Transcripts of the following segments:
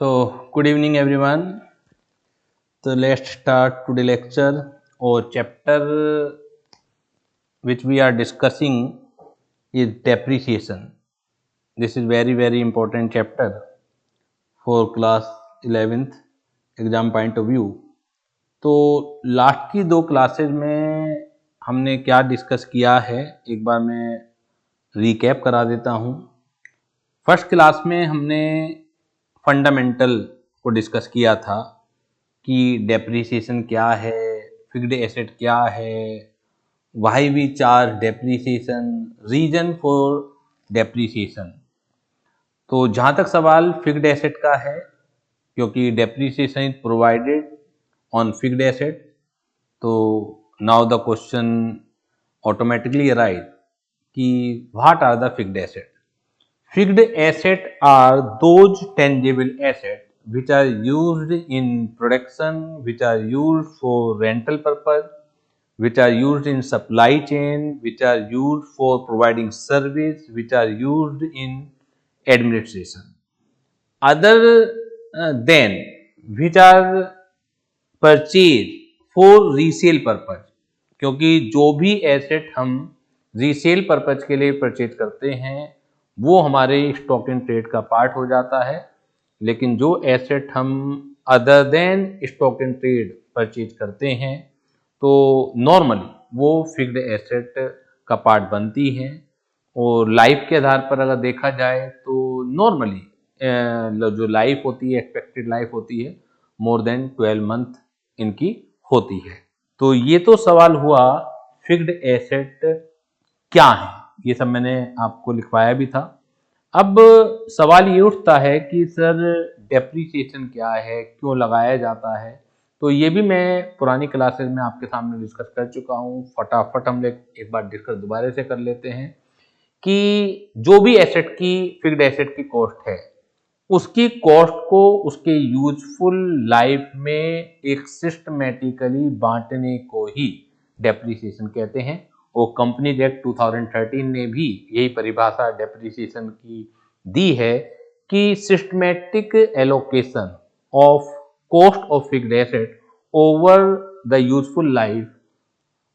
Good evening everyone. So let's start today lecture or chapter which we are discussing is depreciation. This is very important chapter for class 11th exam point of view. तो last की दो classes में हमने क्या discuss किया है एक बार मैं रिकैप करा देता हूँ. फर्स्ट क्लास में हमने फंडामेंटल को डिस्कस किया था कि डेप्रिसिएशन क्या है, फिक्स्ड एसेट क्या है, why we charge depreciation, reason for depreciation. तो जहाँ तक सवाल फिक्स्ड एसेट का है, क्योंकि depreciation is provided on fixed asset, तो now the question automatically arise कि what are the fixed asset. Fixed assets are those tangible assets which are used in production, which are used for rental purpose, which are used in supply chain, which are used for providing service, which are used in administration. Other than which are purchased for resale purpose. क्योंकि जो भी asset हम resale purpose के लिए purchase करते हैं वो हमारे स्टॉक एंड ट्रेड का पार्ट हो जाता है, लेकिन जो एसेट हम other than stock and trade purchase करते हैं तो नॉर्मली वो फिक्स्ड एसेट का पार्ट बनती हैं. और लाइफ के आधार पर अगर देखा जाए तो नॉर्मली जो लाइफ होती है, एक्सपेक्टेड लाइफ होती है मोर देन 12 मंथ इनकी होती है. तो ये तो सवाल हुआ फिक्स्ड एसेट क्या है, ये सब मैंने आपको लिखवाया भी था. अब सवाल ये उठता है कि सर डेप्रिसिएशन क्या है, क्यों लगाया जाता है. तो ये भी मैं पुरानी क्लासेस में आपके सामने डिस्कस कर चुका हूँ. फटाफट हम एक बार डिस्कस दोबारा से कर लेते हैं कि जो भी एसेट की फिक्स्ड एसेट की कॉस्ट है उसकी कॉस्ट को उसके यूजफुल लाइफ में एक सिस्टमेटिकली बांटने को ही डेप्रिसिएशन कहते हैं. और कंपनीज एक्ट 2013 ने भी यही परिभाषा डेप्रिसिएशन की दी है कि systematic allocation of cost of fixed asset over the useful life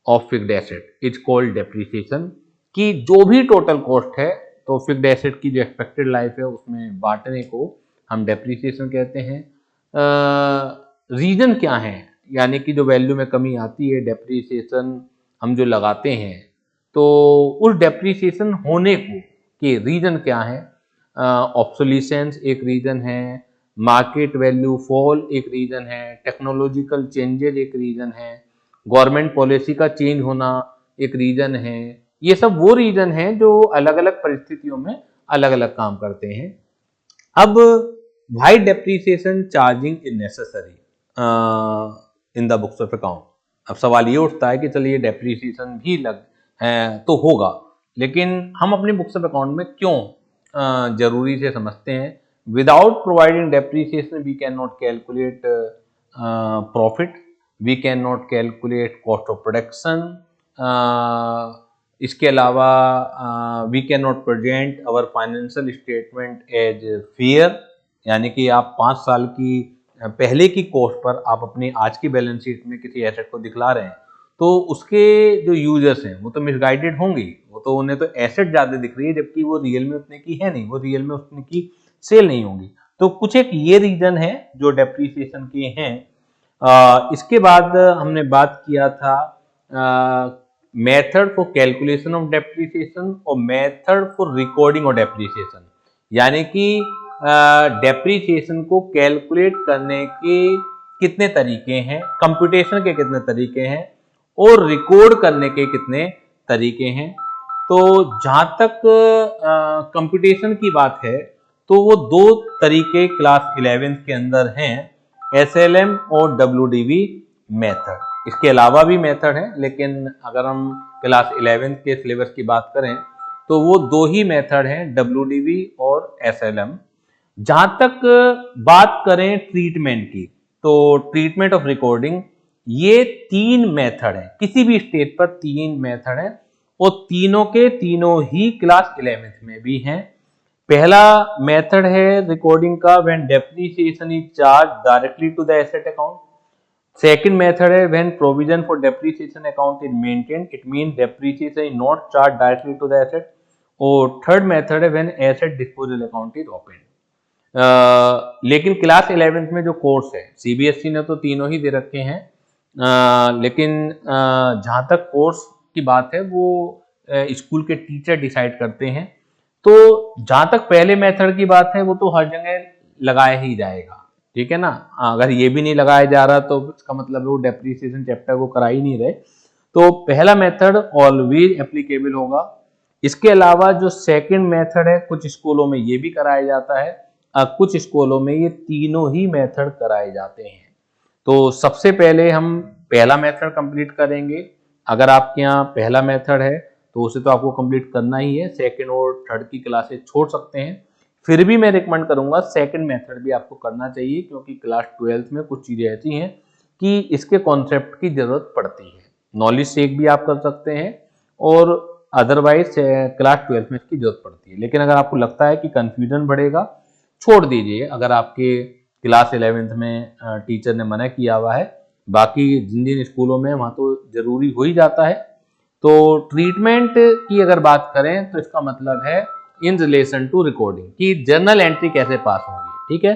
of fixed asset is called depreciation. कि जो भी टोटल कॉस्ट है तो फिक्स्ड एसेट की जो एक्सपेक्टेड लाइफ है उसमें बांटने को हम डेप्रिसिएशन कहते हैं. रीजन क्या है, यानी कि जो वैल्यू में कमी आती है डेप्रिसिएशन हम जो लगाते हैं तो उस डेप्रिसिएशन होने को के रीजन क्या है. ऑब्सोलिसेंस एक रीजन है, मार्केट वैल्यू फॉल एक रीजन है, टेक्नोलॉजिकल चेंजेस एक रीजन है, गवर्नमेंट पॉलिसी का चेंज होना एक रीजन है. ये सब वो रीजन हैं जो अलग अलग परिस्थितियों में अलग अलग काम करते हैं. अब why depreciation charging is necessary in the books of account. अब सवाल ये उठता है कि चलिए डेप्रिसिएशन भी लग है तो होगा, लेकिन हम अपने बुक्स ऑफ अकाउंट में क्यों जरूरी से समझते हैं. Without providing depreciation we can not calculate profit, we can not calculate cost of production. इसके अलावा we can not present our financial statement as fair, यानी कि आप 5 साल की पहले की कॉस्ट पर आप अपनी आज की बैलेंस शीट में किसी एसेट को दिखला रहे हैं तो उसके जो यूजर्स हैं वो तो मिसगाइडेड होंगे, वो तो उन्हें तो एसेट ज्यादा दिख रही है जबकि वो रियल में उतने की है नहीं, वो रियल में उतने की सेल नहीं होंगी. तो कुछ एक ये रीजन है जो डेप्रिसिएशन के हैं. इसके बाद हमने बात किया था method for calculation of depreciation और method for recording of depreciation, यानी कि डेप्रिसिएशन को कैलकुलेट करने के कितने तरीके हैं, कंप्यूटेशन के कितने तरीके हैं और रिकॉर्ड करने के कितने तरीके हैं. तो जहां तक कंप्यूटेशन की बात है तो वो दो तरीके क्लास 11th के अंदर हैं, SLM और WDV मेथड. इसके अलावा भी मेथड है, लेकिन अगर हम क्लास 11th के सिलेबस की बात करें तो वो दो ही मेथड हैं, WDV और SLM. जहां तक बात करें ट्रीटमेंट की तो ट्रीटमेंट ऑफ रिकॉर्डिंग, ये 3 मेथड है, किसी भी स्टेज पर 3 मेथड है और तीनों के तीनों ही क्लास 11th में भी हैं. पहला मेथड है रिकॉर्डिंग का when depreciation is charge directly to the asset account. Second method है when provision for depreciation account is maintain, it mean depreciation is not charge directly to the asset. और third method है when asset disposal account is open. लेकिन class 11th में जो course है, CBSE ने तो तीनों ही दे रखे हैं, लेकिन जहां तक कोर्स की बात है वो स्कूल के टीचर डिसाइड करते हैं। तो जहां तक पहले मेथड की बात है वो तो हर जगह लगाया ही जाएगा, ठीक है ना। अगर ये भी नहीं लगाया जा रहा तो इसका मतलब वो डेप्रिसिएशन चैप्टर को करा ही नहीं रहे। तो पहला मेथड ऑलवेज एप्लीकेबल होगा। इसके अलावा जो सेकंड मेथड है, कुछ स्कूलों में ये भी कराया जाता है, कुछ स्कूलों में ये तीनों ही मेथड कराए जाते हैं। तो सबसे पहले हम पहला मेथड कंप्लीट करेंगे। अगर आपके यहाँ पहला मेथड है तो उसे तो आपको कंप्लीट करना ही है, सेकंड और थर्ड की क्लासेस छोड़ सकते हैं। फिर भी मैं रिकमेंड करूंगा सेकंड मेथड भी आपको करना चाहिए, क्योंकि क्लास 12th में कुछ चीजें ऐसी हैं कि इसके कॉन्सेप्ट की जरूरत पड़ती है। नॉलेज चेक भी आप कर सकते हैं और अदरवाइज क्लास 12th में इसकी जरूरत पड़ती है। लेकिन अगर आपको लगता है कि कंफ्यूजन बढ़ेगा, छोड़ दीजिए। अगर आपके क्लास 11th में टीचर ने मना किया हुआ है, बाकी जिन जिन स्कूलों में वहां तो जरूरी हो ही जाता है। तो ट्रीटमेंट की अगर बात करें तो इसका मतलब है इन रिलेशन टू रिकॉर्डिंग कि जर्नल एंट्री कैसे पास होगी, ठीक है,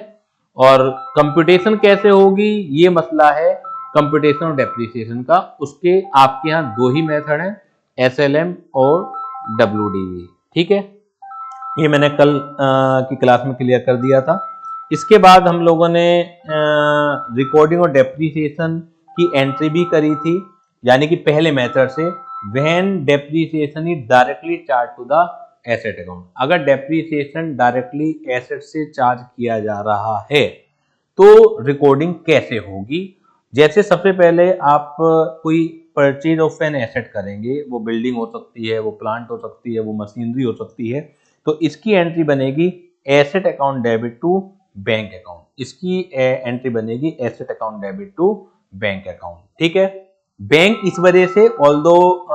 और कंप्यूटेशन कैसे होगी ये मसला है कंप्यूटेशन और डेप्रिसिएशन का। उसके आपके यहाँ दो ही मेथड हैं, एसएलएम और डब्ल्यूडीवी, ठीक है। ये मैंने कल की क्लास में क्लियर कर दिया था। इसके बाद हम लोगों ने रिकॉर्डिंग और डेप्रिसिएशन की एंट्री भी करी थी, यानी कि पहले मेथड से when depreciation is directly charge to the asset account. अगर डेप्रिसिएशन डायरेक्टली एसेट से चार्ज किया जा रहा है तो रिकॉर्डिंग कैसे होगी। जैसे सबसे पहले आप कोई परचेज ऑफ एन एसेट करेंगे, वो बिल्डिंग हो सकती है, वो प्लांट हो सकती है, वो मशीनरी हो सकती है, तो इसकी एंट्री बनेगी asset account debit to bank account. इसकी एंट्री बनेगी asset account debit to bank account, ठीक है। बैंक इस वजह से, ऑल्दो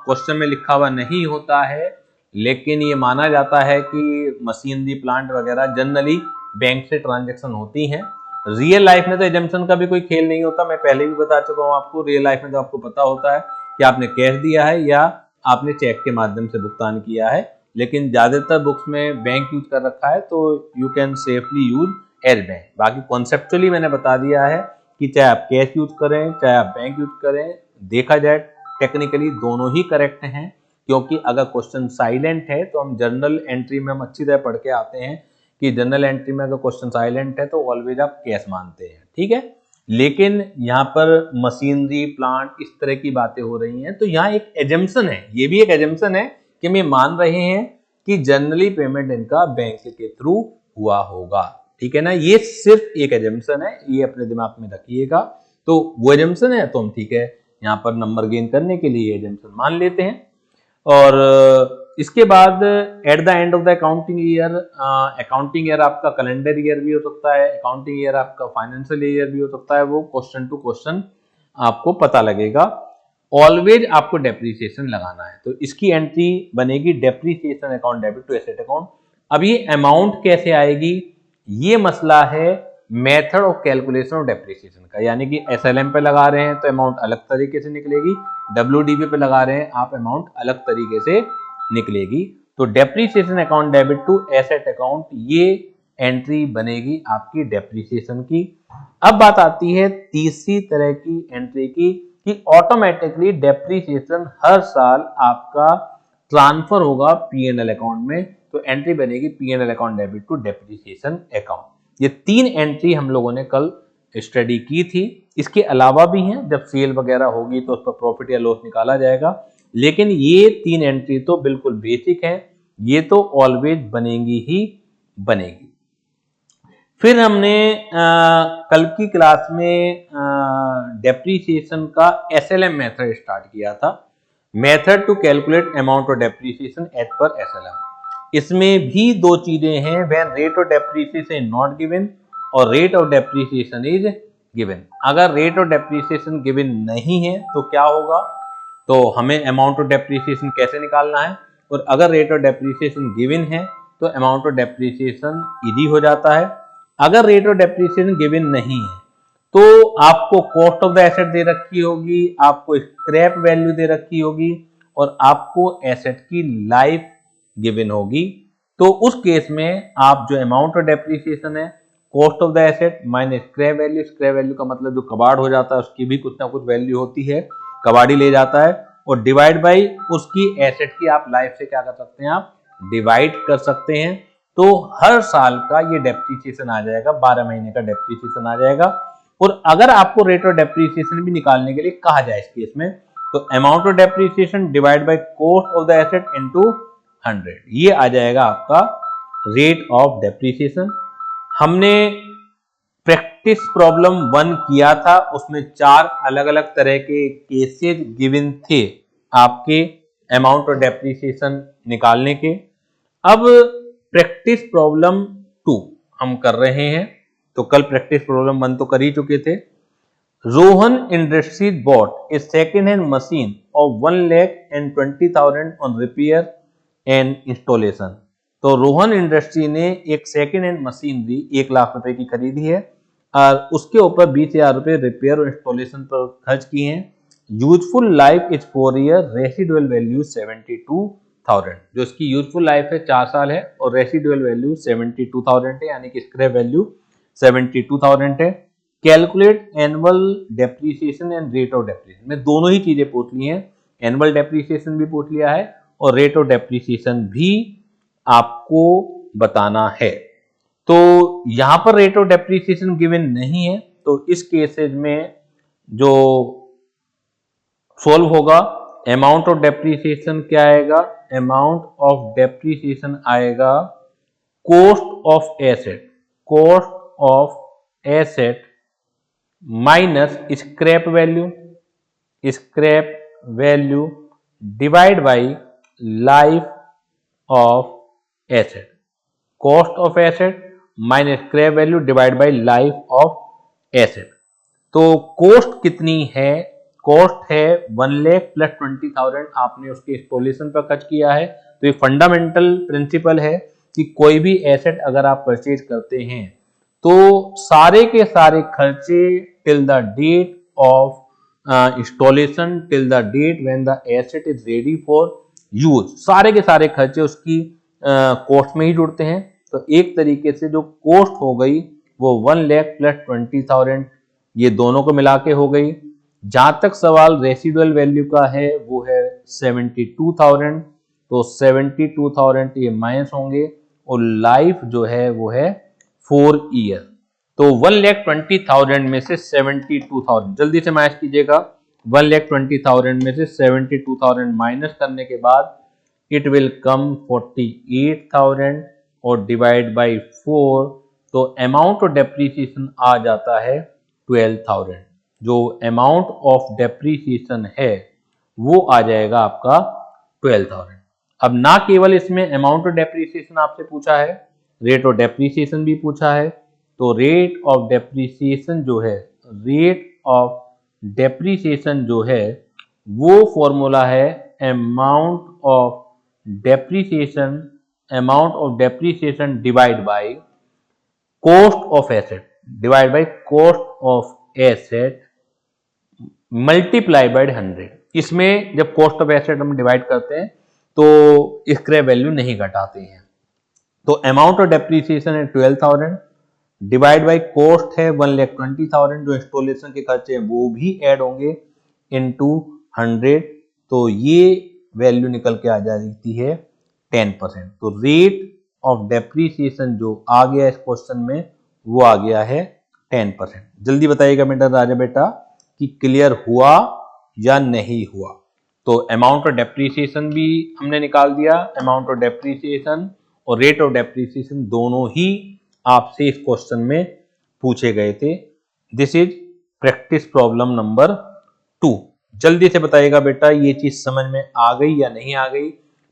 क्वेश्चन में लिखा हुआ नहीं होता है, लेकिन ये माना जाता है कि मशीनरी प्लांट वगैरह जनरली बैंक से ट्रांजैक्शन होती हैं। रियल लाइफ में तो एजम्पशन का भी कोई खेल नहीं होता, मैं पहले भी बता चुका हूं आपको। रियल लाइफ में तो आपको पता होता है कि आपने कैश दिया है या आपने चेक के माध्यम से भुगतान किया है, लेकिन ज्यादातर बुक्स में बैंक यूज कर रखा है, तो you can safely use as bank. बाकी कॉन्सेप्चुअली मैंने बता दिया है कि चाहे आप कैश यूज करें चाहे आप बैंक यूज करें, देखा जाए टेक्निकली दोनों ही करेक्ट हैं। क्योंकि अगर क्वेश्चन साइलेंट है तो हम जर्नल एंट्री में हम अच्छी तरह पढ़ के आते हैं कि जनरल एंट्री में अगर क्वेश्चन साइलेंट है तो ऑलवेज आप कैश मानते हैं, ठीक है। लेकिन यहाँ पर मशीनरी प्लांट इस तरह की बातें हो रही हैं, तो यहाँ एक एजम्पशन है, ये भी एक एजम्पशन है कि हम ये मान रहे हैं कि जनरली पेमेंट इनका बैंक के थ्रू हुआ होगा, ठीक है ना। ये सिर्फ एक एजम्पशन है, ये अपने दिमाग में रखिएगा। तो वो एजम्पशन है तो हम ठीक है यहाँ पर नंबर गेन करने के लिए एजम्पशन मान लेते हैं। और इसके बाद eight the end of the accounting year, accounting year आपका कैलेंडर ईयर भी हो सकता है, अकाउंटिंग ईयर आपका फाइनेंशियल ईयर भी हो सकता है, वो क्वेश्चन टू क्वेश्चन आपको पता लगेगा। ऑलवेज आपको डेप्रिसिएशन लगाना है, तो इसकी एंट्री बनेगी depreciation account debit to asset account. अब ये अमाउंट कैसे आएगी, ये मसला है method of calculation of depreciation का। यानी कि एसएलएम पे लगा रहे हैं तो अमाउंट अलग तरीके से निकलेगी, डब्ल्यूडीबी पे लगा रहे हैं आप अमाउंट अलग तरीके से निकलेगी। तो depreciation account debit to asset account, ये एंट्री बनेगी आपकी डेप्रिसिएशन की। अब बात आती है तीसरी तरह की एंट्री की कि ऑटोमेटिकली डेप्रिसिएशन हर साल आपका ट्रांसफर होगा पीएनएल अकाउंट में, तो एंट्री बनेगी PNL account debit to depreciation account. ये तीन एंट्री हम लोगों ने कल स्टडी की थी। इसके अलावा भी हैं, जब सेल वगैरह होगी तो उस पर प्रॉफिट या लॉस निकाला जाएगा, लेकिन ये तीन एंट्री तो बिल्कुल बेसिक है, ये तो ऑलवेज बनेगी ही बनेगी। फिर हमने कल की क्लास में डेप्रिसिएशन का एसएलएम मेथड स्टार्ट किया था, method to calculate amount of depreciation as per SLM. इसमें भी दो चीजें हैं, when rate of depreciation not given और rate of depreciation is given. अगर रेट ऑफ डेप्रिसिएशन गिवन नहीं है तो क्या होगा, तो हमें अमाउंट ऑफ डेप्रिसिएशन कैसे निकालना है, और अगर रेट ऑफ डेप्रिसिएशन गिवन है तो अमाउंट ऑफ डेप्रिसिएशन इजी हो जाता है। अगर रेट ऑफ डेप्रिसिएशन गिवन नहीं है तो आपको कॉस्ट ऑफ द एसेट दे रखी होगी, आपको स्क्रैप वैल्यू दे रखी होगी और आपको एसेट की लाइफ गिवन होगी। तो उस केस में आप जो अमाउंट ऑफ डेप्रिसिएशन है, cost of the asset minus scrap value का मतलब जो कबाड़ हो जाता है उसकी भी कुछ ना कुछ वैल्यू होती है, कबाड़ी ले जाता है, और डिवाइड बाई उसकी एसेट की आप लाइफ से क्या कर सकते हैं, आप डिवाइड कर सकते हैं। तो हर साल का ये डेप्रिसिएशन आ जाएगा, 12 महीने का डेप्रिसिएशन आ जाएगा। और अगर आपको रेट ऑफ डेप्रिसिएशन भी निकालने के लिए कहा जाए इस केस में, तो amount of depreciation divide by cost of the asset into 100, ये आ जाएगा आपका रेट ऑफ डेप्रिसिएशन। हमने प्रैक्टिस प्रॉब्लम 1 किया था, उसमें 4 अलग अलग तरह के केसेस गिवन थे आपके अमाउंट ऑफ डेप्रिसिएशन निकालने के। अब प्रैक्टिस प्रॉब्लम 2 हम कर रहे हैं। तो कल प्रैक्टिस प्रॉब्लम 1 तो कर ही चुके थे। Rohan industries bot A second hand machine of 1,20,000 on repair and installation. तो रोहन इंडस्ट्री ने एक सेकेंड हैंड मशीनरी 1 लाख रुपए की खरीदी है और उसके ऊपर 20,000 रुपए रिपेयर और इंस्टॉलेशन पर खर्च किए हैं। Useful life is 4 year, residual value 72,000। जो इसकी यूजफुल लाइफ है 4 साल है और रेसिडुअल वैल्यू 72,000 है, यानी कि स्क्रैप वैल्यू 72,000 है। Calculate annual depreciation and rate of depreciation में दोनों ही चीजें पूछ ली हैं, एनुअल डेप्रिसिएशन भी पूछ लिया है और रेट ऑफ डेप्रिसिएशन भी आपको बताना है। तो यहां पर रेट ऑफ डेप्रिसिएशन गिवन नहीं है, तो इस केसेज में जो सोल्व होगा, अमाउंट ऑफ डेप्रिसिएशन क्या आएगा, अमाउंट ऑफ डेप्रिसिएशन आएगा cost of asset, cost of asset minus scrap value divide by life of asset, cost of asset minus scrap value divide by life of asset. तो cost कितनी है, cost है 1 lakh plus 20,000 आपने उसके installation पर खर्च किया है। तो ये फंडामेंटल प्रिंसिपल है कि कोई भी एसेट अगर आप परचेज करते हैं तो सारे के सारे खर्चे till the date of installation, till the date when the asset is ready for use, सारे के सारे खर्चे उसकी कॉस्ट में ही जुड़ते हैं। तो एक तरीके से जो कॉस्ट हो गई वो 1 लाख प्लस 20,000 ये दोनों को मिला के हो गई। जहां तक सवाल रेसिडुअल वैल्यू का है वो है 72,000, तो 72,000 ये माइनस होंगे और लाइफ जो है वो है 4 ईयर। तो 1,20,000 में से 72,000 जल्दी से माइनस कीजिएगा, 1,20,000 में से 72,000 माइनस करने के बाद इट विल कम 48,000 और डिवाइड बाई 4, तो अमाउंट ऑफ डेप्रिसिएशन आ जाता है 12,000। जो अमाउंट ऑफ डेप्रिसिएशन है वो आ जाएगा आपका 12,000। अब ना केवल इसमें अमाउंट ऑफ डेप्रिसिएशन आपसे पूछा है, रेट ऑफ डेप्रिसिएशन भी पूछा है। तो रेट ऑफ डेप्रिसिएशन जो है, रेट ऑफ डेप्रिसिएशन जो है वो फॉर्मूला है amount of depreciation divide by cost of asset, divide by cost of asset multiply by 100। इसमें जब कॉस्ट ऑफ एसेट हम डिवाइड करते हैं तो स्क्रैप वैल्यू नहीं घटाते हैं। तो अमाउंट ऑफ डेप्रिसिएशन है 12,000 डिवाइड बाय कॉस्ट है 1,20,000, जो इंस्टॉलेशन के खर्चे हैं वो भी ऐड होंगे इनटू 100, तो ये वैल्यू निकल के आ जाती है 10%। तो रेट ऑफ डेप्रिसिएशन जो आ गया इस क्वेश्चन में वो आ गया है 10%। जल्दी बताइएगा मेरा राजा बेटा कि क्लियर हुआ या नहीं हुआ। तो अमाउंट ऑफ डेप्रिसिएशन भी हमने निकाल दिया, अमाउंट ऑफ डेप्रिसिएशन और रेट ऑफ डेप्रिसिएशन दोनों ही आपसे इस क्वेश्चन में पूछे गए थे। This is practice problem number 2। जल्दी से बताइएगा बेटा ये चीज समझ में आ गई या नहीं आ गई।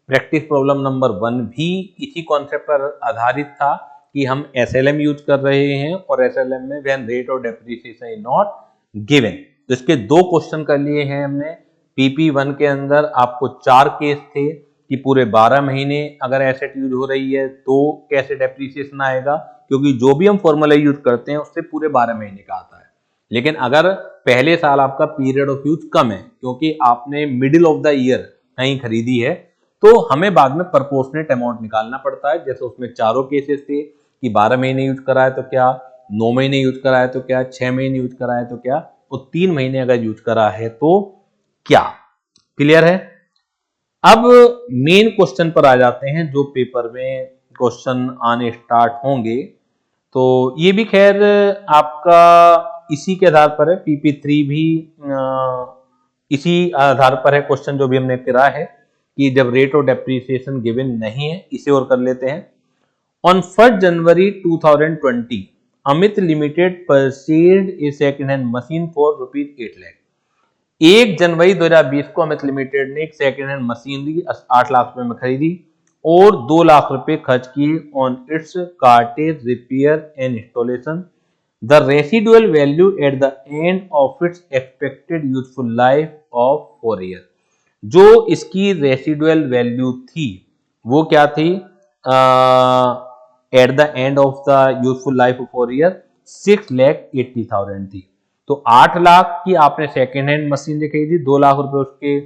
प्रैक्टिस प्रॉब्लम नंबर 1 भी इसी कॉन्सेप्ट पर आधारित था कि हम SLM यूज कर रहे हैं और SLM में when rate of depreciation is not given. तो इसके 2 क्वेश्चन कर लिए हैं हमने। PP1 के अंदर आपको 4 केस थे कि पूरे 12 महीने अगर एसेट यूज हो रही है तो कैसे डेप्रीसिएशन आएगा, क्योंकि जो भी हम फॉर्मूला यूज करते हैं उससे पूरे 12 महीने का आता है। लेकिन अगर पहले साल आपका पीरियड ऑफ यूज कम है क्योंकि आपने मिडिल ऑफ द ईयर कहीं खरीदी है, तो हमें बाद में प्रोपोर्शनेट अमाउंट निकालना पड़ता है। जैसे उसमें चारों केसेस थे कि 12 महीने यूज करा है तो क्या, 9 महीने यूज करा है तो क्या, 6 महीने यूज करा है तो क्या, और 3 महीने अगर यूज करा है तो क्या। क्लियर है? अब मेन क्वेश्चन पर आ जाते हैं जो पेपर में क्वेश्चन आने स्टार्ट होंगे। तो ये भी खैर आपका इसी के आधार पर है, PP3 भी इसी आधार पर है क्वेश्चन जो भी हमने करा है कि जब रेट ऑफ डेप्रिसिएशन गिवन नहीं है। इसे और कर लेते हैं। On 1 January 2020 Amit limited purchased a second hand machine for ₹8 lakh. 1 जनवरी 2020 को अमित लिमिटेड ने एक सेकंड हैंड मशीन ली, 8 लाख रुपए में खरीदी और 2 लाख रुपए खर्च किए on its cartage repair and installation. The residual value at the end of its expected useful life of 4 year. जो इसकी रेसिडुअल वैल्यू थी वो क्या थी eight the end of the useful life of 4 year? 6,80,000 थी। तो 8 लाख की आपने सेकेंड हैंड मशीन जो खरीदी, 2 लाख रुपए उसके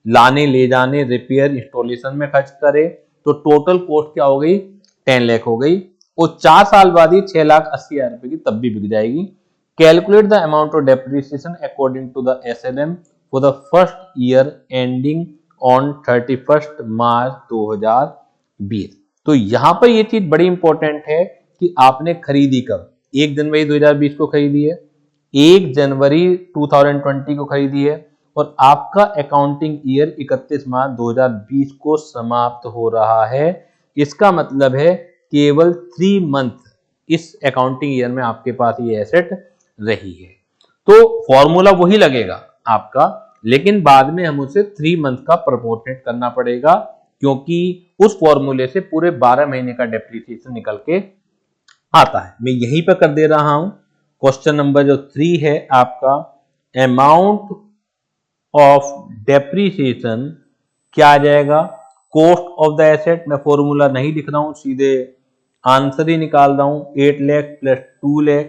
लाने ले जाने रिपेयर इंस्टॉलेशन में खर्च करे, तो टोटल कॉस्ट क्या हो गई? 10 लाख हो गई। और 4 साल बाद ही 6,80,000 रुपए की तब भी बिक जाएगी। Calculate the amount of depreciation according to the SLM for the first year ending on 31 March 2020। तो यहां पर यह चीज बड़ी इंपॉर्टेंट है कि आपने खरीदी कब? 1 जनवरी 2020 को खरीदी है, 1 जनवरी 2020 को खरीदी है, और आपका अकाउंटिंग ईयर 31 मार्च 2020 को समाप्त हो रहा है। इसका मतलब है केवल 3 मंथ इस अकाउंटिंग ईयर में आपके पास ये एसेट रही है। तो फॉर्मूला वही लगेगा आपका, लेकिन बाद में हम उसे 3 मंथ का प्रोपोर्शनेट करना पड़ेगा, क्योंकि उस फॉर्मूले से पूरे 12 महीने का डेप्रिसिएशन निकल के आता है। मैं यहीं पर कर दे रहा हूं। क्वेश्चन नंबर जो 3 है आपका, अमाउंट ऑफ डेप्रिसिएशन क्या आ जाएगा? Cost of the asset. मैं फॉर्मूला नहीं लिख रहा हूं, सीधे आंसर ही निकाल रहा हूं। 8 lakh plus 2 lakh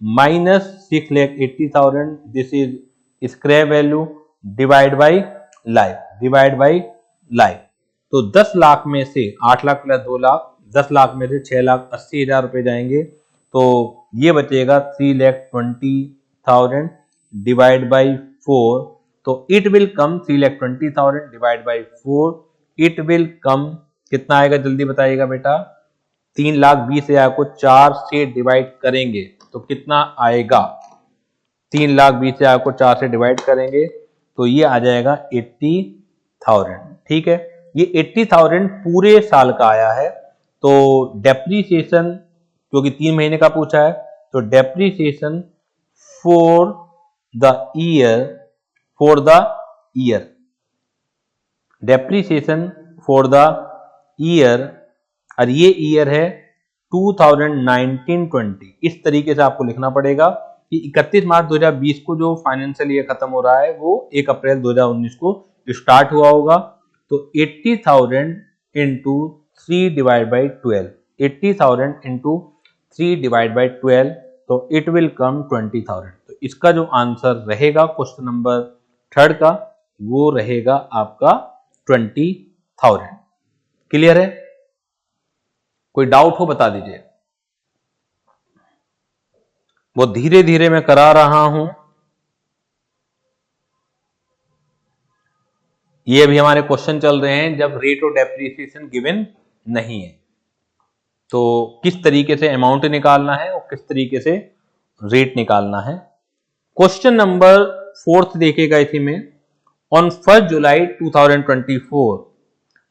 minus 6,80,000, this is scrap value, divide by life. तो 10 लाख में से 8 लाख प्लस 2 लाख, 10 लाख में से 6,80,000 रुपए जाएंगे, तो ये बचेगा 3,20,000 डिवाइड बाई 4। तो it will come 3,20,000 divide by 4, it will कम कितना आएगा? जल्दी बताइएगा बेटा। 3,20,000 को 4 से डिवाइड करेंगे तो कितना आएगा? 3,20,000 को 4 से डिवाइड करेंगे तो ये आ जाएगा 80,000। ठीक है, ये 80,000 पूरे साल का आया है। तो डेप्रीसिएशन, क्योंकि 3 महीने का पूछा है, तो depreciation for the year, depreciation for the year, और ये ईयर है 2019-20। इस तरीके से आपको लिखना पड़ेगा कि 31 मार्च 2020 को जो फाइनेंशियल ईयर खत्म हो रहा है वो 1 अप्रैल 2019 को स्टार्ट हुआ होगा। तो 80,000 into 3 divide by 12, 80,000 into 3 divide by 12, तो इट विल कम 20,000। तो इसका जो आंसर रहेगा क्वेश्चन नंबर 3 का, वो रहेगा आपका 20,000। क्लियर है? कोई डाउट हो बता दीजिए। वो धीरे धीरे मैं करा रहा हूं। ये अभी हमारे क्वेश्चन चल रहे हैं जब रेट ऑफ डेप्रिसिएशन गिवन नहीं है, तो किस तरीके से अमाउंट निकालना है और किस तरीके से रेट निकालना है। क्वेश्चन नंबर 4 देखिएगा इसी में। On 1 July 2024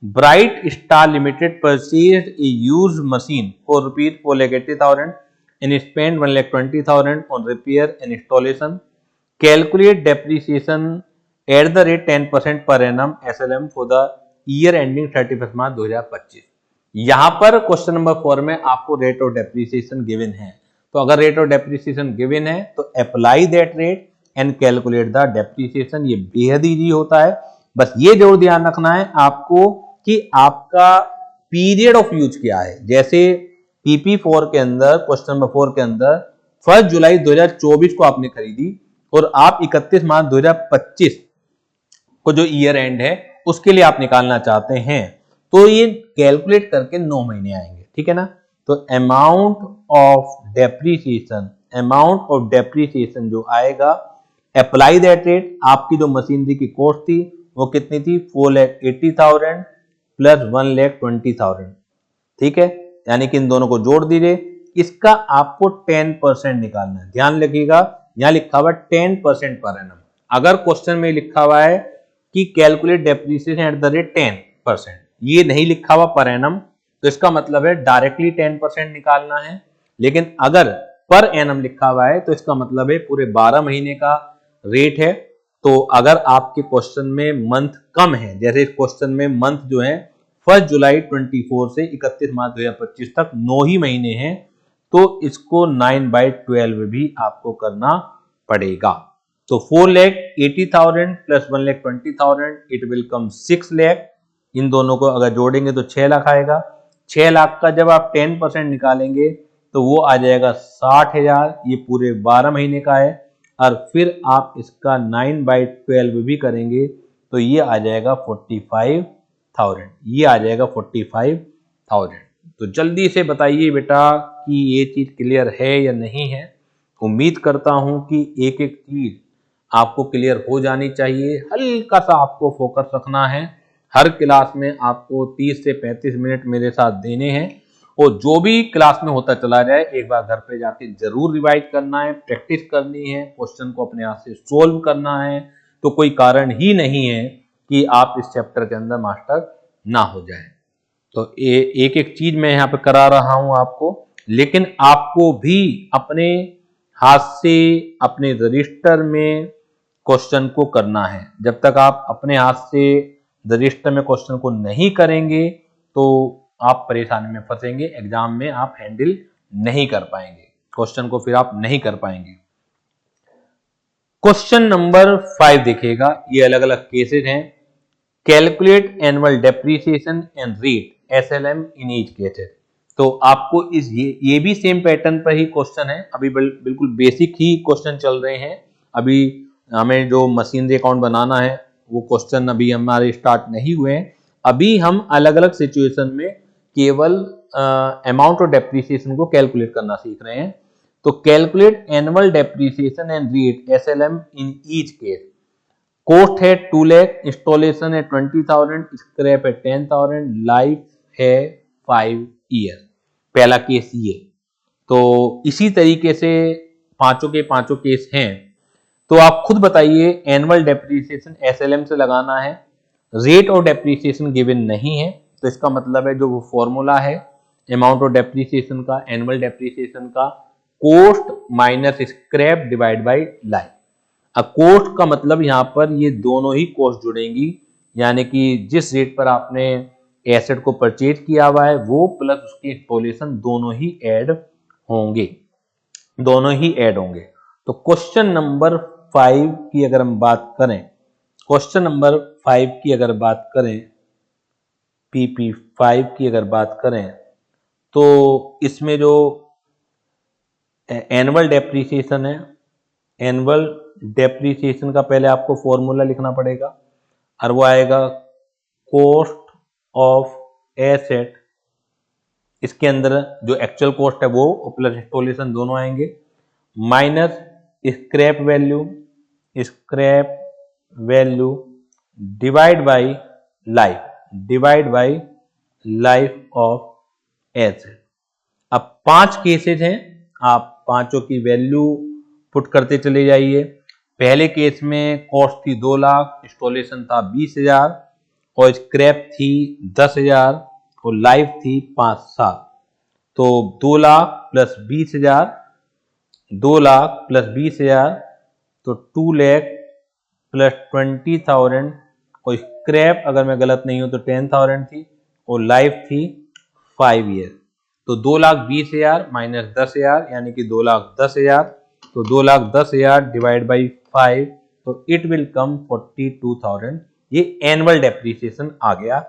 bright star limited purchased A used machine for ₹4,80,000 and spent ₹1,20,000 on repair and installation. Calculate depreciation at the rate 10% per annum SLM for the year ending 31 March 2025। यहां पर question number 4 में आपको rate of depreciation given है। तो अगर rate of depreciation given है तो apply that rate and calculate the depreciation. ये बेहद ईजी होता है। बस ये जरूर ध्यान रखना है आपको कि आपका पीरियड ऑफ यूज क्या है। जैसे PP4 के अंदर, क्वेश्चन नंबर 4 के अंदर 1 जुलाई 2024 को आपने खरीदी और आप 31 मार्च 2025 को जो ईयर एंड है उसके लिए आप निकालना चाहते हैं, तो ये कैलकुलेट करके 9 महीने आएंगे, ठीक है ना। तो अमाउंट ऑफ डेप्रीसिएशन जो आएगा, अप्लाई दैट रेट, आपकी जो मशीनरी की कॉस्ट थी वो कितनी थी, 4,80,000 प्लस 1,20,000, ठीक है, यानी कि इन दोनों को जोड़ दीजिए। इसका आपको 10% निकालना है। ध्यान रखिएगा, यहां लिखा हुआ 10% पर एनम। अगर क्वेश्चन में लिखा हुआ है कि calculate depreciation at the rate 10%, ये नहीं लिखा हुआ पर एनम, तो इसका मतलब है डायरेक्टली 10% निकालना है। लेकिन अगर पर एनम लिखा हुआ है तो इसका मतलब है पूरे 12 महीने का रेट है। तो अगर आपके क्वेश्चन में मंथ कम है, जैसे इस क्वेश्चन में मंथ जो है 1 जुलाई 24 से 31 मार्च 2025 तक 9 ही महीने हैं, तो इसको 9/12 भी आपको करना पड़ेगा। तो 4,80,000 plus 1,20,000 it will come 6 lakh. इन दोनों को अगर जोड़ेंगे तो 6 लाख आएगा। 6 लाख का जब आप 10% निकालेंगे तो वो आ जाएगा 60,000, ये पूरे 12 महीने का है। और फिर आप इसका 9/12 भी करेंगे तो ये आ जाएगा 45,000, ये आ जाएगा 45,000। तो जल्दी से बताइए बेटा कि ये चीज क्लियर है या नहीं है। उम्मीद करता हूं कि एक एक चीज आपको क्लियर हो जानी चाहिए। हल्का सा आपको फोकस रखना है। हर क्लास में आपको 30 से 35 मिनट मेरे साथ देने हैं और जो भी क्लास में होता चला जाए एक बार घर पे जाके जरूर रिवाइज करना है, प्रैक्टिस करनी है, क्वेश्चन को अपने हाथ से सोल्व करना है। तो कोई कारण ही नहीं है कि आप इस चैप्टर के अंदर मास्टर ना हो जाए। तो एक एक चीज मैं यहाँ पे करा रहा हूं आपको, लेकिन आपको भी अपने हाथ से अपने रजिस्टर में क्वेश्चन को करना है। जब तक आप अपने हाथ से रजिस्टर में क्वेश्चन को नहीं करेंगे तो आप परेशानी में फंसेंगे, एग्जाम में आप हैंडल नहीं कर पाएंगे, क्वेश्चन को फिर आप नहीं कर पाएंगे। क्वेश्चन नंबर 5 देखिएगा, ये अलग अलग केसेस हैं। Calculate annual depreciation and rate SLM in each cases. तो आपको ये भी सेम पैटर्न पर ही क्वेश्चन है। अभी बिल्कुल बेसिक ही क्वेश्चन चल रहे हैं। अभी हमें जो मशीनरी अकाउंट बनाना है वो क्वेश्चन अभी हमारे स्टार्ट नहीं हुए हैं। अभी हम अलग अलग सिचुएशन में केवल अमाउंट ऑफ डेप्रिसिएशन को कैलकुलेट करना सीख रहे हैं। तो calculate annual depreciation and rate SLM in each case. Cost है 2 लाख, इंस्टॉलेशन है 20,000, स्क्रैप है 10,000, लाइफ है 5 ईयर। पहला केस ये। तो इसी तरीके से पांचों के पांचों केस हैं। तो आप खुद बताइए, एनुअल डेप्रिसिएशन SLM से लगाना है, रेट ऑफ डेप्रिसिएशन गिवन नहीं है, तो इसका मतलब है जो वो फॉर्मूला है अमाउंट ऑफ डेप्रिसिएशन का, एनुअल डेप्रिसिएशन का, cost minus scrap divide by life. अब कॉस्ट का मतलब यहां पर ये दोनों ही कॉस्ट जुड़ेंगी, यानी कि जिस रेट पर आपने एसेट को परचेज किया हुआ है वो प्लस उसकी इंस्टॉलेशन दोनों ही ऐड होंगे, दोनों ही ऐड होंगे। तो क्वेश्चन नंबर 5 की अगर हम बात करें, क्वेश्चन नंबर 5 की अगर बात करें, PP5 की अगर बात करें, तो इसमें जो एनुअल डेप्रिसिएशन है, एनुअल डेप्रिसिएशन का पहले आपको फॉर्मूला लिखना पड़ेगा और वो आएगा कॉस्ट ऑफ एसेट। इसके अंदर जो एक्चुअल कॉस्ट है वो प्लस इंस्टॉलेशन दोनों आएंगे, minus scrap value divide by life of asset. अब 5 केसेस हैं, आप पांचों की वैल्यू पुट करते चले जाइए। पहले केस में कॉस्ट थी 2 लाख, इंस्टॉलेशन था 20,000 और स्क्रैप थी 10,000 और लाइफ थी 5 साल। तो 2 लाख प्लस 20,000, 2 लाख प्लस 20,000 तो 2 लाख प्लस 20,000 और स्क्रैप अगर मैं गलत नहीं हूं तो 10,000 थी और लाइफ थी 5 ईयर। तो 2,20,000 माइनस 10,000 यानी कि 2,10,000। तो 2,10,000 डिवाइड बाई 5 तो इट विल कम 42,000। ये एनुअल डेप्रिसिएशन आ गया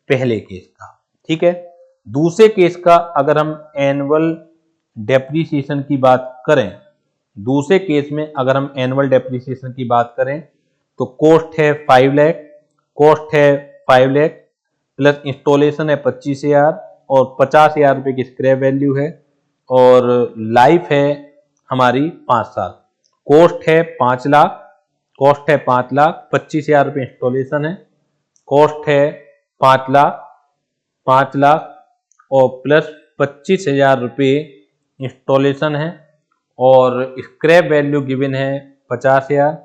पहले केस का, ठीक है। दूसरे केस का अगर हम एनुअल डेप्रीसिएशन की बात करें, दूसरे केस में अगर हम एनुअल डेप्रीसिएशन की बात करें तो कॉस्ट है 5 लाख, कॉस्ट है 5 लाख प्लस इंस्टॉलेशन है 25,000 और 50,000 रुपए की स्क्रैप वैल्यू है और लाइफ है हमारी 5 साल। कॉस्ट है 5 लाख, कॉस्ट है 5 लाख, 25,000 रुपये इंस्टॉलेशन है, कॉस्ट है 5 लाख, 5 लाख और प्लस 25,000 रुपये इंस्टॉलेशन है और स्क्रैप वैल्यू गिवन है 50,000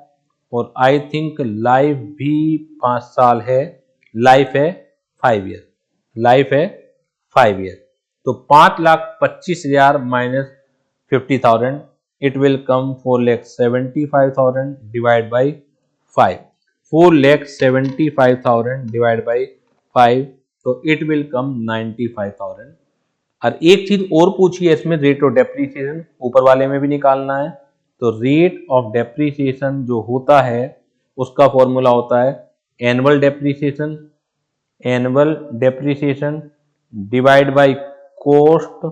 और आई थिंक लाइफ भी 5 साल है, लाइफ है 5 ईयर, लाइफ है 5 ईयर। तो 5,25,000 minus 50,000 it will come 4,75,000 divided by 5, 4,75,000 divided by 5 तो it will come 95,000। और एक चीज और पूछी है इसमें, रेट ऑफ डेप्रीसिएशन ऊपर वाले में भी निकालना है। तो रेट ऑफ डेप्रीसिएशन जो होता है उसका फॉर्मूला होता है annual depreciation, annual depreciation divide by cost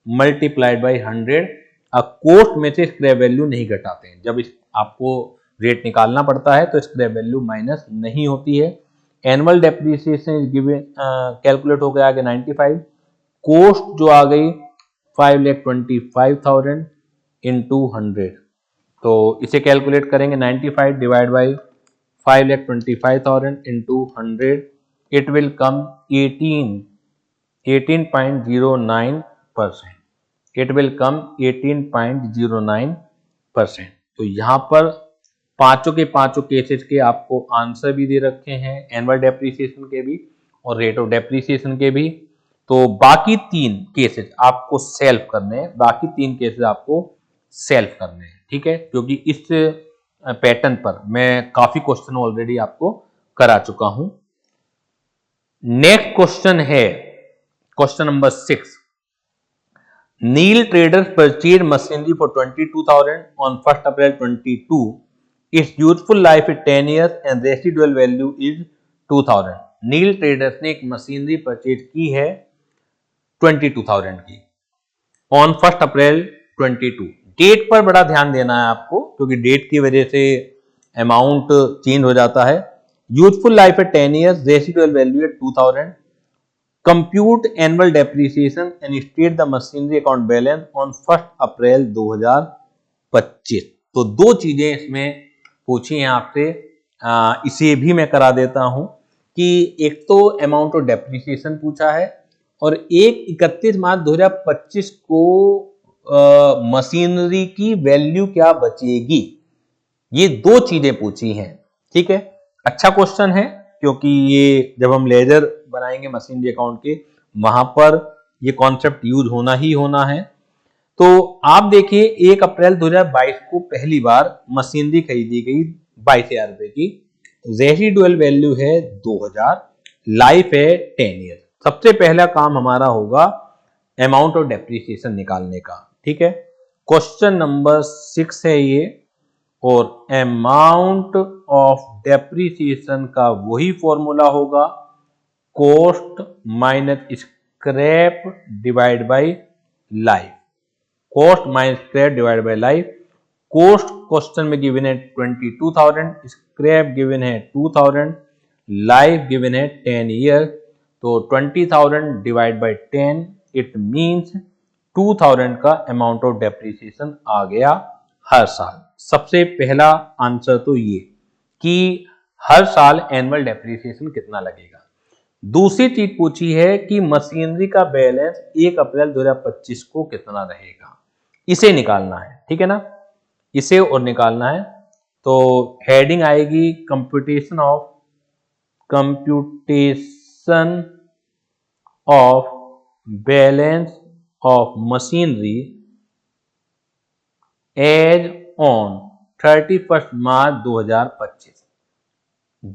multiplied by 100। अब कॉस्ट में से स्क्रैप वैल्यू नहीं घटाते हैं, जब आपको रेट निकालना पड़ता है तो स्क्रैप वैल्यू माइनस नहीं होती है। एनुअल डेप्रीसिएशन गिवन कैलकुलेट हो गया आगे 95, कॉस्ट जो आ गई 5,25,000 इंटू 100, तो इसे कैलकुलेट करेंगे 95 divide by 5,25,000 into 100, it will come 18.09%, it will कम 18.09%। तो यहां पर पांचों के पांचों केसेस के आपको आंसर भी दे रखे हैं, एनुअल डेप्रीसिएशन के भी और रेट ऑफ डेप्रीसिएशन के भी। तो बाकी 3 केसेस आपको सेल्फ करने हैं, बाकी 3 केसेस आपको सेल्फ करने हैं, ठीक है, क्योंकि इस पैटर्न पर मैं काफी क्वेश्चन ऑलरेडी आपको करा चुका हूं। नेक्स्ट क्वेश्चन है question number 6। Neil Traders purchased machinery for 22,000 on 1st April 22. Its useful life is 10 years and residual value is 2,000. Neil Traders ने एक मशीनरी परचेज की है 22,000 की ऑन 1st अप्रैल 22। डेट पर बड़ा ध्यान देना है आपको क्योंकि डेट की वजह से अमाउंट चेंज हो जाता है। यूजफुल लाइफ है 10 ईयर्स, रेसिडुअल वैल्यू है 2,000। Compute annual depreciation and state the machinery account balance on 1st अप्रैल 2025। तो 2 चीजें इसमें पूछी हैं आपसे, इसे भी मैं करा देता हूं कि एक तो अमाउंट ऑफ डेप्रीसिएशन पूछा है और एक 31 मार्च 2025 को मशीनरी की वैल्यू क्या बचेगी, ये 2 चीजें पूछी हैं, ठीक है। अच्छा क्वेश्चन है क्योंकि ये जब हम लेजर बनाएंगे मशीनरी अकाउंट के वहां पर ये कॉन्सेप्ट यूज होना ही होना है। तो आप देखिए 1 अप्रैल 2022 को पहली बार मशीनरी खरीदी गई 22,000 रुपए की, रेसिडुअल वैल्यू है 2,000, लाइफ है 10 ईयर। सबसे पहला काम हमारा होगा अमाउंट ऑफ डेप्रीसिएशन निकालने का, ठीक है। क्वेश्चन नंबर 6 है ये और अमाउंट ऑफ डेप्रीसिएशन का वही फॉर्मूला होगा cost minus scrap divide by life, cost minus scrap divide by life. Cost question में गिवन है 22,000, स्क्रैप गिवन है 2,000, लाइफ गिवन है 10 ईयर। तो 20,000 डिवाइड बाय 10 इट मींस 2,000 का अमाउंट ऑफ डेप्रीसिएशन आ गया हर साल। सबसे पहला आंसर तो ये कि हर साल एनुअल डेप्रीसिएशन कितना लगेगा। दूसरी चीज पूछी है कि मशीनरी का बैलेंस 1 अप्रैल 2025 को कितना रहेगा, इसे निकालना है, ठीक है ना, इसे और निकालना है। तो हेडिंग आएगी computation of balance of machinery as on 31 March 2025।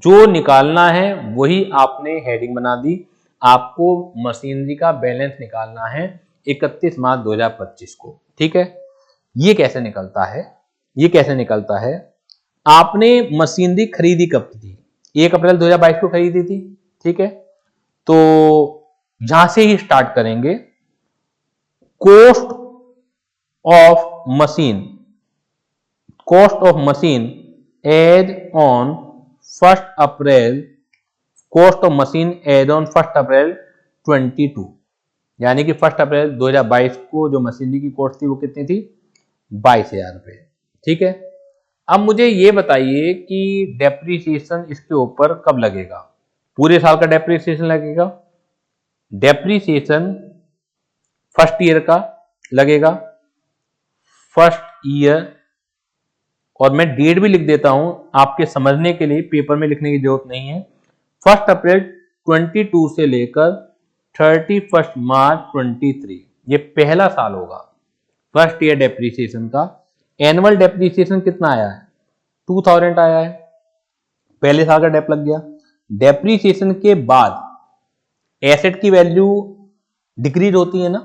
जो निकालना है वही आपने हेडिंग बना दी, आपको मशीनरी का बैलेंस निकालना है 31 मार्च 2025 को, ठीक है। ये कैसे निकलता है, ये कैसे निकलता है, आपने मशीनरी खरीदी कब थी, 1 अप्रैल 2022 को खरीदी थी, ठीक है। तो यहां से ही स्टार्ट करेंगे। Cost of machine, cost of machine as on 1 April, cost of machine as on 1 April 22, यानी कि 1 अप्रैल 2022 को जो मशीनरी की कॉस्ट थी वो कितनी थी, 22,000 रुपए। ठीक है, अब मुझे ये बताइए कि डेप्रीसिएशन इसके ऊपर कब लगेगा, पूरे साल का डेप्रीसिएशन लगेगा। डेप्रीसिएशन फर्स्ट ईयर का लगेगा, फर्स्ट ईयर, और मैं डेट भी लिख देता हूं आपके समझने के लिए, पेपर में लिखने की जरूरत नहीं है। 1 अप्रैल 22 से लेकर 31 मार्च 23, ये पहला साल होगा फर्स्ट ईयर डेप्रीसिएशन का। एनुअल डेप्रीसिएशन कितना आया है, 2000 आया है, पहले साल का डेप लग गया। डेप्रीसिएशन के बाद एसेट की वैल्यू डिक्रीज होती है ना,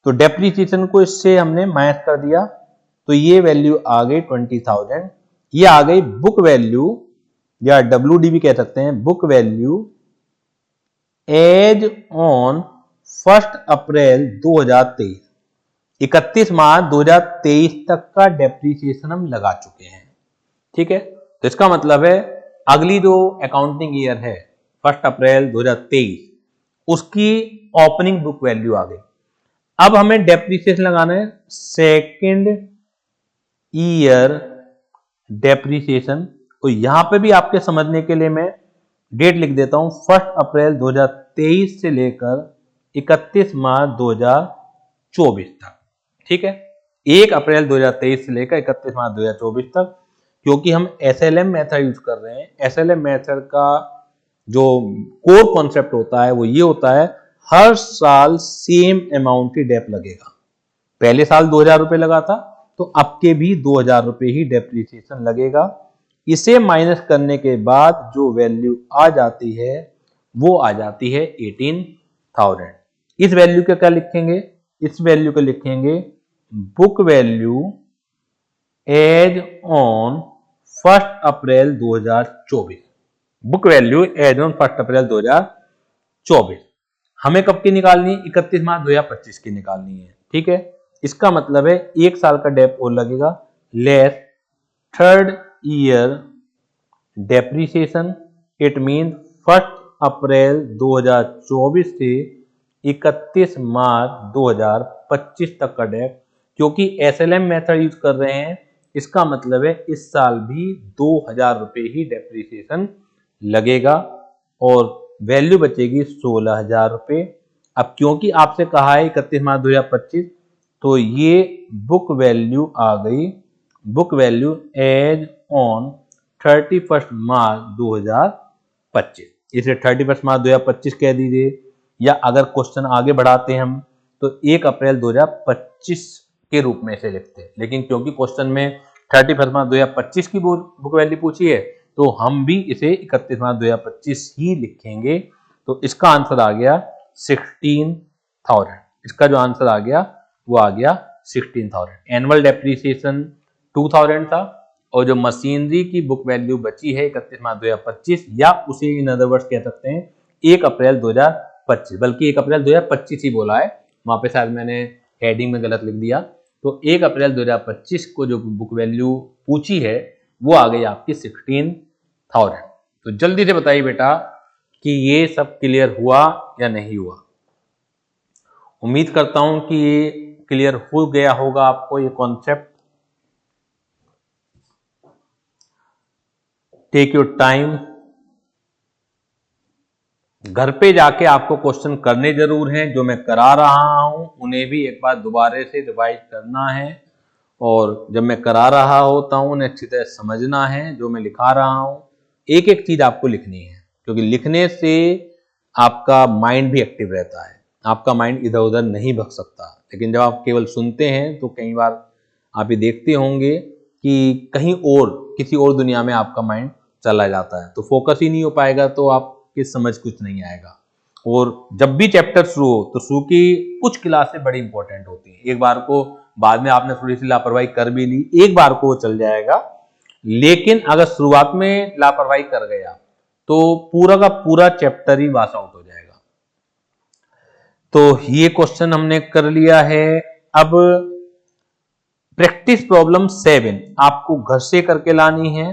तो डेप्रीसिएशन को इससे हमने माइनस कर दिया, तो ये वैल्यू आ गई 20,000। ये आ गई बुक वैल्यू, या WD भी कह सकते हैं, बुक वैल्यू एज ऑन 1 अप्रैल 2023, 31 मार्च 2023 तक का डेप्रीसिएशन हम लगा चुके हैं। ठीक है, तो इसका मतलब है अगली जो अकाउंटिंग ईयर है 1 अप्रैल 2023, उसकी ओपनिंग बुक वैल्यू आ गई। अब हमें डेप्रीसिएशन लगाना है सेकेंड ईयर डेप्रीसिएशन, तो यहां पे भी आपके समझने के लिए मैं डेट लिख देता हूं, 1 अप्रैल 2023 से लेकर 31 मार्च 2024 तक। ठीक है, 1 अप्रैल 2023 से लेकर 31 मार्च 2024 तक, क्योंकि हम SLM मेथड यूज कर रहे हैं। SLM मेथड का जो कोर कॉन्सेप्ट होता है वो ये होता है, हर साल सेम अमाउंट की डेप लगेगा। पहले साल 2,000 रुपए लगा था, तो अब के भी 2,000 रुपए ही डेप्रीसिएशन लगेगा। इसे माइनस करने के बाद जो वैल्यू आ जाती है वो आ जाती है 18,000। इस वैल्यू के क्या लिखेंगे, इस वैल्यू को लिखेंगे book value as on 1 April 2024, book value as on 1 April 2024। हमें कब की निकालनी है, 31 मार्च 2025 की निकालनी है। ठीक है, इसका मतलब है एक साल का डेप और लगेगा, less third year depreciation, it mean 1 April 2024 से 31 मार्च 2025 तक का डेप। क्योंकि SLM मेथड यूज कर रहे हैं, इसका मतलब है इस साल भी 2,000 रुपए ही डेप्रीसिएशन लगेगा और वैल्यू बचेगी 16,000 रुपए। अब क्योंकि आपसे कहा है 31 मार्च 2025, तो ये बुक वैल्यू आ गई, book value as on 31 March 2025, इसे 31 मार्च 2025 कह दीजिए, या अगर क्वेश्चन आगे बढ़ाते हैं हम तो 1 अप्रैल 2025 के रूप में इसे लिखते हैं। लेकिन क्योंकि क्वेश्चन में 31 मार्च 2025 की बुक वैल्यू पूछी है, तो हम भी इसे 31 मार्च 2025 ही लिखेंगे। तो इसका आंसर आ गया 16,000। इसका जो आंसर आ गया वो आ गया 16,000। एनुअल डेप्रीसिएशन 2,000 था, और जो मशीनरी की बुक वैल्यू बची है 31 मार्च 2025, या उसे इन अदर वर्ड्स कह सकते हैं 1 अप्रैल 2025, बल्कि 1 अप्रैल 2025 ही बोला है, वहां पे शायद मैंने हेडिंग में गलत लिख दिया। तो 1 अप्रैल 2025 को जो बुक वैल्यू पूछी है वो आ गई आपकी 16,000। तो जल्दी से बताइए बेटा कि ये सब क्लियर हुआ या नहीं हुआ। उम्मीद करता हूं कि ये क्लियर हो गया होगा आपको ये कॉन्सेप्ट। टेक योर टाइम, घर पे जाके आपको क्वेश्चन करने जरूर हैं, जो मैं करा रहा हूं उन्हें भी एक बार दोबारा से रिवाइज करना है, और जब मैं करा रहा होता हूं उन्हें अच्छी तरह समझना है। जो मैं लिखा रहा हूं एक एक चीज आपको लिखनी है, क्योंकि लिखने से आपका माइंड भी एक्टिव रहता है, आपका माइंड इधर उधर नहीं भग सकता। लेकिन जब आप केवल सुनते हैं तो कई बार आप ये देखते होंगे कि कहीं और किसी और दुनिया में आपका माइंड चला जाता है, तो फोकस ही नहीं हो पाएगा, तो आपकी समझ कुछ नहीं आएगा। और जब भी चैप्टर शुरू हो तो शुरू की कुछ क्लासें बड़ी इंपॉर्टेंट होती हैं। एक बार को बाद में आपने थोड़ी सी लापरवाही कर भी ली, एक बार को वो चल जाएगा, लेकिन अगर शुरुआत में लापरवाही कर गया तो पूरा का पूरा चैप्टर ही वास आउट हो जाएगा। तो ये क्वेश्चन हमने कर लिया है। अब प्रैक्टिस प्रॉब्लम 7 आपको घर से करके लानी है।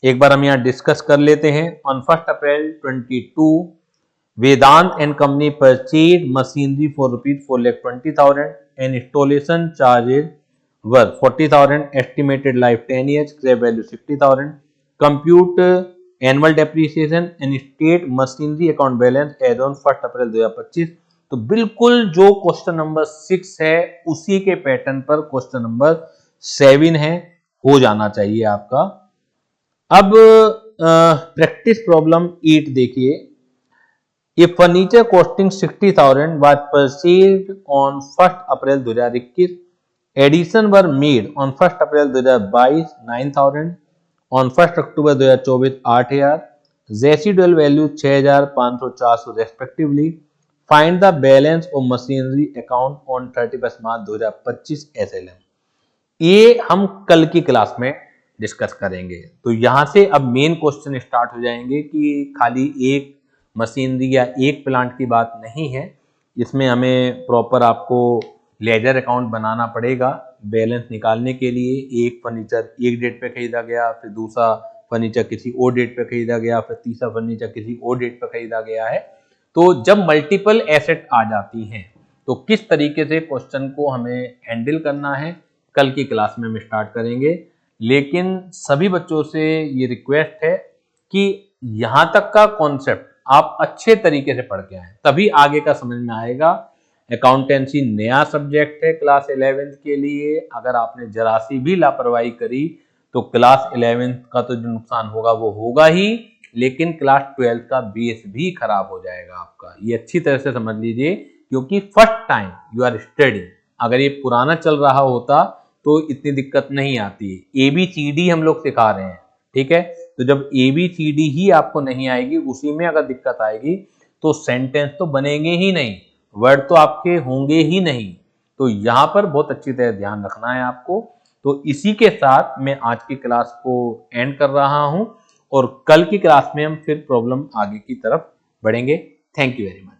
एक बार हम यहां डिस्कस कर लेते हैं। On 1 April 22 Vedant and company purchase machinery for ₹4,20,000 and installation charges were 40,000, estimated life 10 years, scrap value 60,000, compute annual depreciation and state machinery account balance as on 1 April 2025। तो बिल्कुल जो क्वेश्चन नंबर 6 है उसी के पैटर्न पर क्वेश्चन नंबर 7 है, हो जाना चाहिए आपका। अब प्रैक्टिस प्रॉब्लम 8 देखिए। ये furniture costing 60,000 was purchased on 1 April 2021। Addition were made on 1 April 2022 9,000, on 1 October 2024 8,000, residual value 6,500 respectively. Find the balance of machinery account on 31 March 2025 SLM। ये हम कल की क्लास में डिस्कस करेंगे। तो यहां से अब मेन क्वेश्चन स्टार्ट हो जाएंगे कि खाली एक मशीनरी या एक प्लांट की बात नहीं है, इसमें हमें प्रॉपर आपको लेजर अकाउंट बनाना पड़ेगा बैलेंस निकालने के लिए। एक फर्नीचर एक डेट पे खरीदा गया, फिर दूसरा फर्नीचर किसी और डेट पे खरीदा गया, फिर तीसरा फर्नीचर किसी और डेट पे खरीदा गया है। तो जब मल्टीपल एसेट आ जाती हैं तो किस तरीके से क्वेश्चन को हमें हैंडल करना है कल की क्लास में हम स्टार्ट करेंगे। लेकिन सभी बच्चों से ये रिक्वेस्ट है कि यहां तक का कॉन्सेप्ट आप अच्छे तरीके से पढ़ के आए, तभी आगे का समझ में आएगा। अकाउंटेंसी नया सब्जेक्ट है क्लास 11th के लिए। अगर आपने जरा सी भी लापरवाही करी तो क्लास 11th का तो जो नुकसान होगा वो होगा ही, लेकिन क्लास 12th का बेस भी खराब हो जाएगा आपका। ये अच्छी तरह से समझ लीजिए, क्योंकि first time you are studying. अगर ये पुराना चल रहा होता तो इतनी दिक्कत नहीं आती। ABCD हम लोग सिखा रहे हैं, ठीक है। तो जब ABCD ही आपको नहीं आएगी, उसी में अगर दिक्कत आएगी तो सेंटेंस तो बनेंगे ही नहीं, वर्ड तो आपके होंगे ही नहीं। तो यहाँ पर बहुत अच्छी तरह ध्यान रखना है आपको। तो इसी के साथ मैं आज की क्लास को एंड कर रहा हूँ और कल की क्लास में हम फिर प्रॉब्लम आगे की तरफ बढ़ेंगे। Thank you very much.